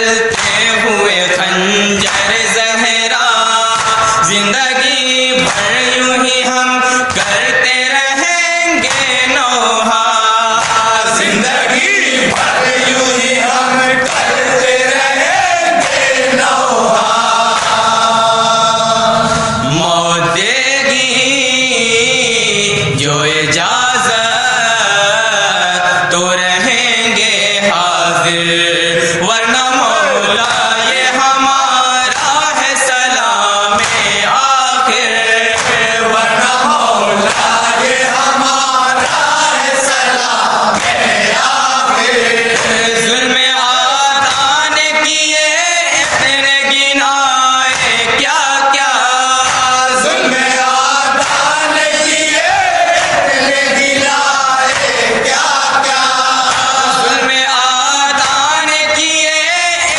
चलते हुए खंजर ज़हरा, जिंदगी भर यूं ही हम करते रहेंगे नौहा, जिंदगी भर यूं ही हम करते रहेंगे नौहा। मौत देगी जो इजाज़त तो रहेंगे हाजिर, वरना मौला ये हमारा है सलामे आखिर, वरना मौला ये हमारा है सलामे आखिर। जुल्म आदा ने किए इतने गिनाए क्या क्या, जुल्म आदा ने किए इतने गिनाए क्या क्या, जुल्म आदा ने किए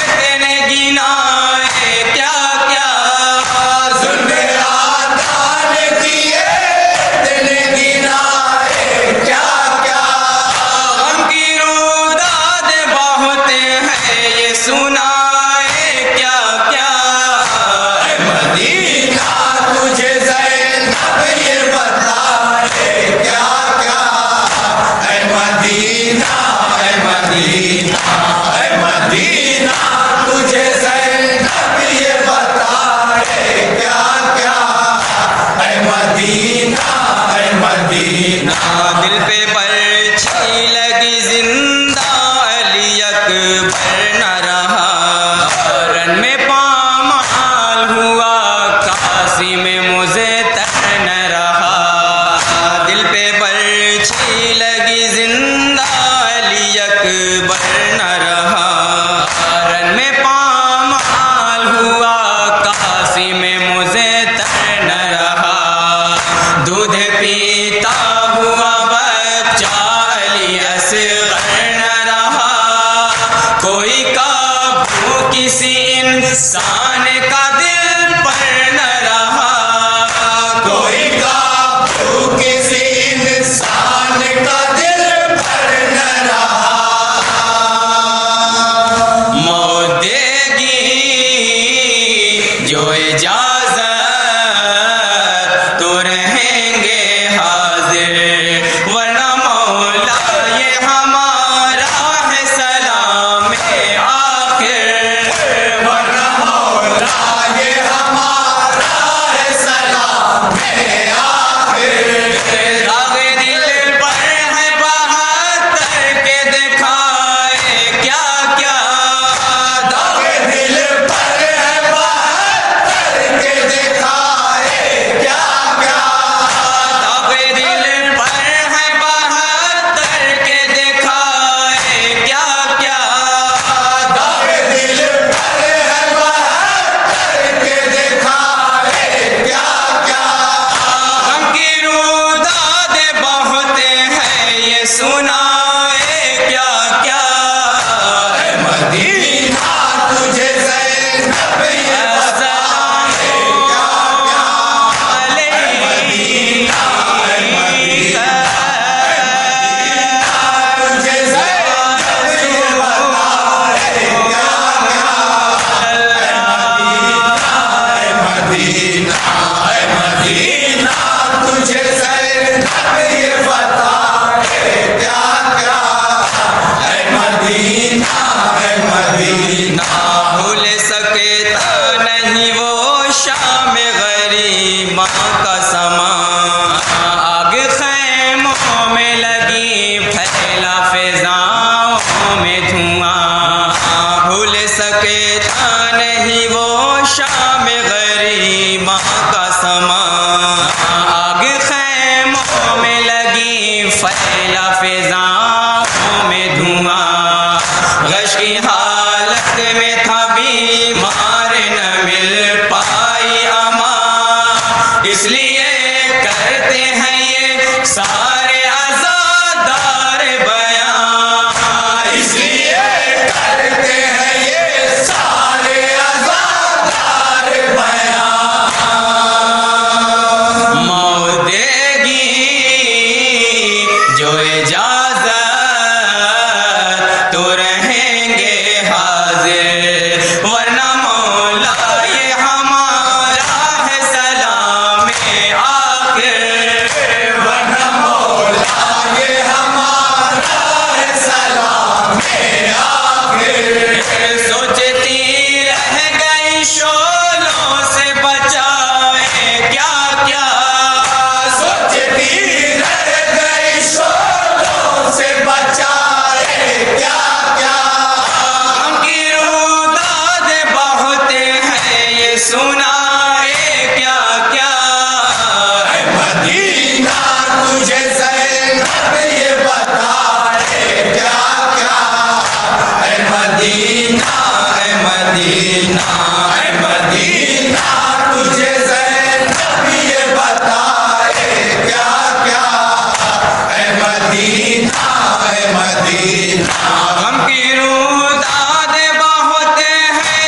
इतने गिनाए क्या क्या, जुल्म आदा ने किए इतने गिनाए क्या क्या। गम की रुदाद बहुत है ये सुनाए क्या क्या, ऐ मदीना तुझे ज़ैनब ये बताए क्या क्या, ऐ मदीना, ऐ मदीना, ऐ मदीना तुझे ज़ैनब ये बताए क्या क्या, ऐ मदीना, ऐ मदीना। दिल पे बरछी लगी जिंदा अली अकबर न रहा, रन में पामाल हुआ काशी में मुझे तर न रहा। दिल पे बरछी लगी जिंदा अली अकबर न रहा, रन में पामाल हुआ काशी में मुझे तर न रहा। दूध पीता हुआ बच्चा अली असगर न रहा, कोई काबू किसी इंसान का दिल पर न रहा, कोई काबू किसी इंसान का दिल पर न रहा। मौत देगी जो इजाज़त तो रहेंगे हाजिर, वरना मौला ये हमारा है सलामे आखिर, वरना मौला ये हमारा है सलामे आखिर। दाग दिल पर है बहत्तर के दिखाए क्या क्या, दाग दिल पर है बहत्तर के दिखाए क्या क्या, दाग दिल पर है बहत्तर के दिखाए क्या क्या, दाग दिल पर है बहत्तर के दिखाए क्या क्या। गम की रुदाद बहुत है ये सुनाए क्या क्या, ऐ मदीना तुझे ज़ैनब ये बताए क्या क्या, ऐ मदीना, ऐ मदीना, तुझे ज़ैनब ये बताए क्या क्या, ऐ मदीना, ऐ मदीना तुझे ज़ैनब ये बताए क्या क्या, ऐ मदीना, ऐ मदीना। भूल सकता नहीं वो शाम गरीमा का समा, आग खैमों में लगी फैला फिजाओं में धुआं, भूल सकता नहीं वो शाम गरीमा का समा, आग खैमों में लगी फैला फिजाओं में धुआं। गश की हालत में था बीमार न मिल पाई अमा, इसलिए करते हैं ये सारे आज़ादार बयां, इसलिए करते हैं ये सारे आज़ादार बयां। मौत देगी जो इजाज़त तो रहेंगे हाजिर। मदीना है मदीना है मदीना, तुझे ज़ैनब ये बताए क्या क्या है मदीना है मदीना। गम की रुदाद बहुत है,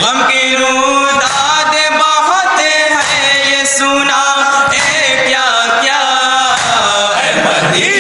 गम की रुदाद बहुत है, ये सुना क्या क्या है मदीना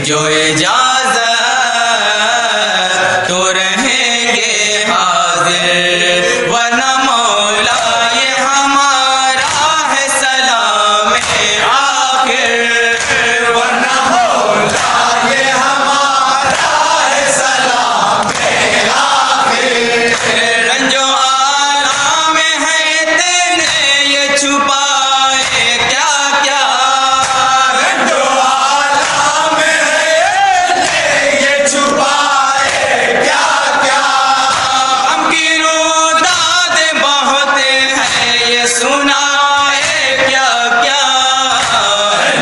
जो इजाजत तो रहेंगे हाजिर, वरना मौला ये हमारा है सलाम आखिर, वरना मौला ये हमारा है सलाम आखिर। रंजो आराम है इतने ये छुपाए क्या क्या, रंजो आराम है ये छुपाए क्या क्या। हम की रुदाद बहुत है ये सुनाए क्या क्या,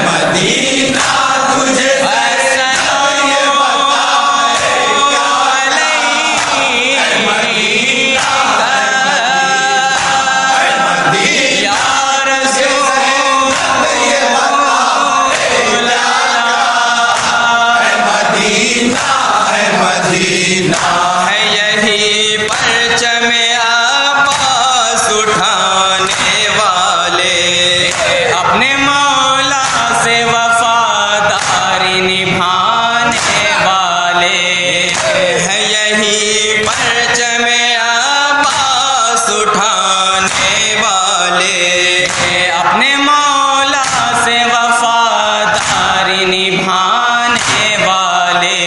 मदीना तुझे ये बताए क्या या रसूल ये मदीना है मदीना। है यही परचम आवाज़ उठाने वाले, अपने मौला से वफादारी निभाने वाले, है यही परचम आवाज़ उठाने वाले, अपने मौला से वफादारी निभाने वाले,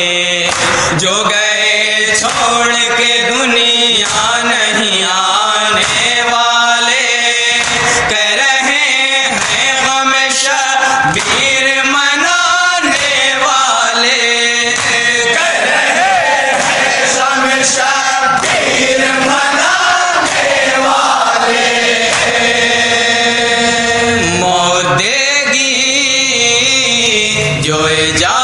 जो गए छोड़ के दुनिया नहीं आने वाले, कह रहे हैं गम शबीर मनाने वाले, कह रहे हैं शम शबीर मनाने वाले। मौत देगी जो इजाज़त